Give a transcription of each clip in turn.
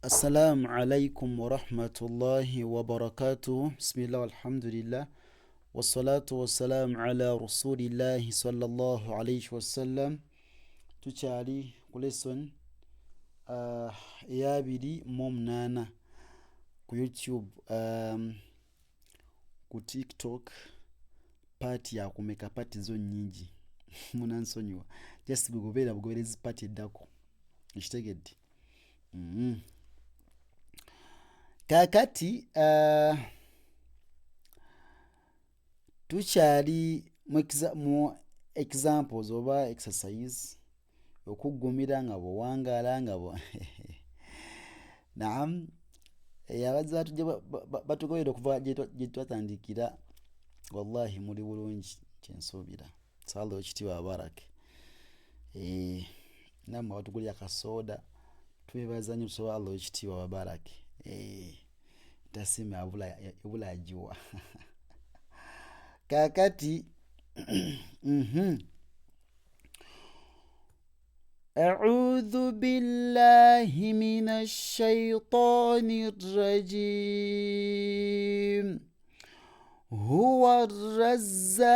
السلام عليكم ورحمة الله وبركاته. بسم الله والحمد لله والصلاة والسلام على رسول الله صلى الله عليه وسلم. تشاري كوليسون يابدي موم نانا ku YouTube, ku TikTok, party yakumeka party zo nyingi munansonyiwa just bugoberezi party eddako ekitegedde. Kakati tukyali mu examples oba exercise okuggumira nga bwewangala nga naam abazze batugobera okuva gye twatandikira. Wallahi muli bulungi kyensuubira, sala ekitiibwa abarake. Nammwe batugulira akasooda twebaza nnyo tusobola Allah ekitiibwa babarake. Tasima ebulagiwa kakati أعوذ بالله من الشيطان الرجيم. هو الرزاق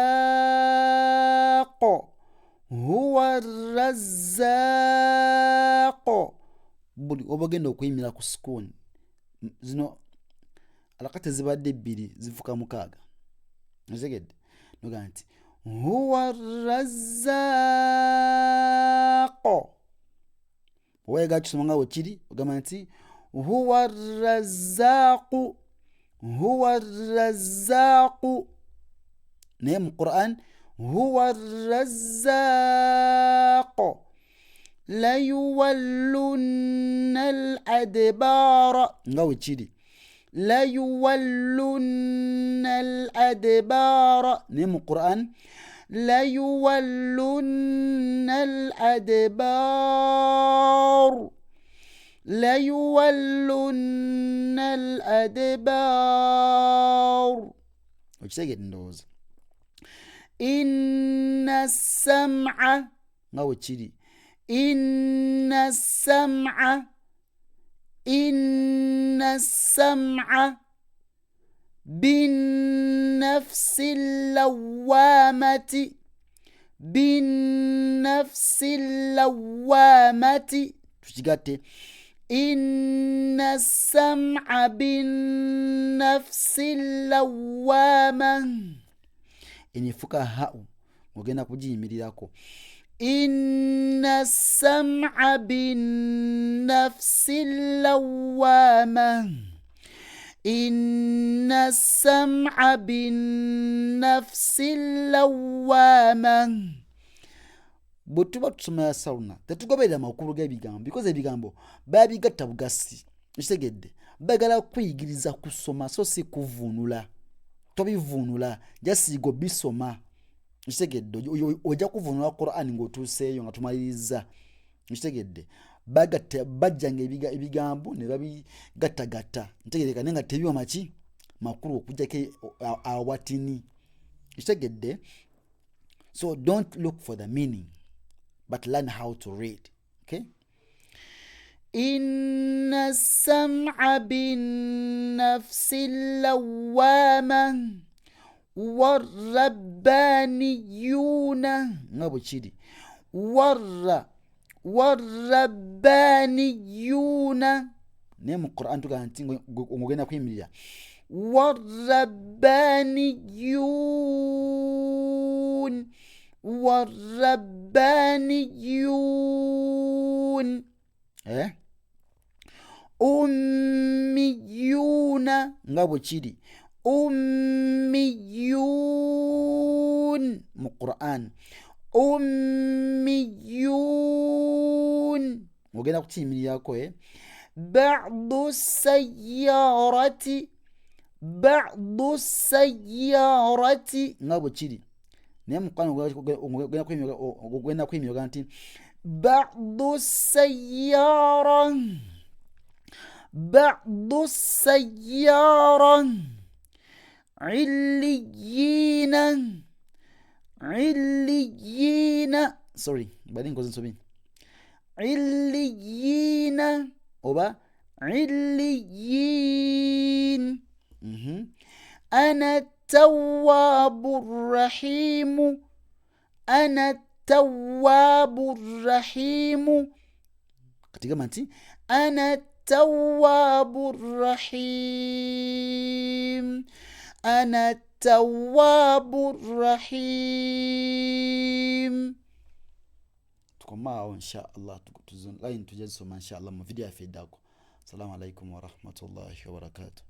buli obagenda okuyimira ku sukuni zino alakati zibadde ebbiri zifuka mukaaga nzegedde noga nti huwa razzaq. Owega kisoma nga wekiri ogamba nti huwa razzaq naye mu Quran huwa razzaq layuwallunna al-adbara nga wekiri layuwallunna al-adbara naye mu Quran layuwallunna al-adbar okitegedde ndowooza. Inna sam'a nga wekiri inna sam'a binnafsi lawamati tukigatte inna sam'a binnafsi lawama enifuka hau ogenda kugiyimirirako. Inna sam'a binnafsi lawama inna sam'a binnafsi lawama. Bwe tuba tusomera sawuna tetugoberera makulu g'ebigambo because ebigambo babigatta bugasi ekitegedde bagala kuyigiriza kusoma so si kuvunula. Tobivuunula jasigo bisoma ekitegedde ojja kuvunula Quran ng'otuuseeyo nga tumaliriza ekitegedde bajjanga ebigambo ne babigattagatta ntegereka naye nga tebiwa maki makulu okujjako awatini ekitegedde. So don't look for the meaning but learn how to read. Okay. Inna sam'a binnafsi lawama warrabbaniyuna nga bwekiri warrabbaniyuna naye mu Quran tugamba nti ng'ogenda kuyimirira warrabbaniyun ummiyuna nga bwekiri ummiyun mu Quran ummiyun ogenda kukiyimirirako ba'du sayyarati nga bwekiri naye mu Quran ogenda kuyimirira nti ba'du sayyara illiyina sorry bali nkoze nsobi illiyina oba عليين. أنا التواب الرحيم. أنا التواب الرحيم. katika manti أنا التواب الرحيم. أنا التواب الرحيم. tukomao insha Allah tukutuzun line tujazisoma insha Allah mu video ya fedako. Assalamu alaikum wa rahmatullahi wa barakatuh.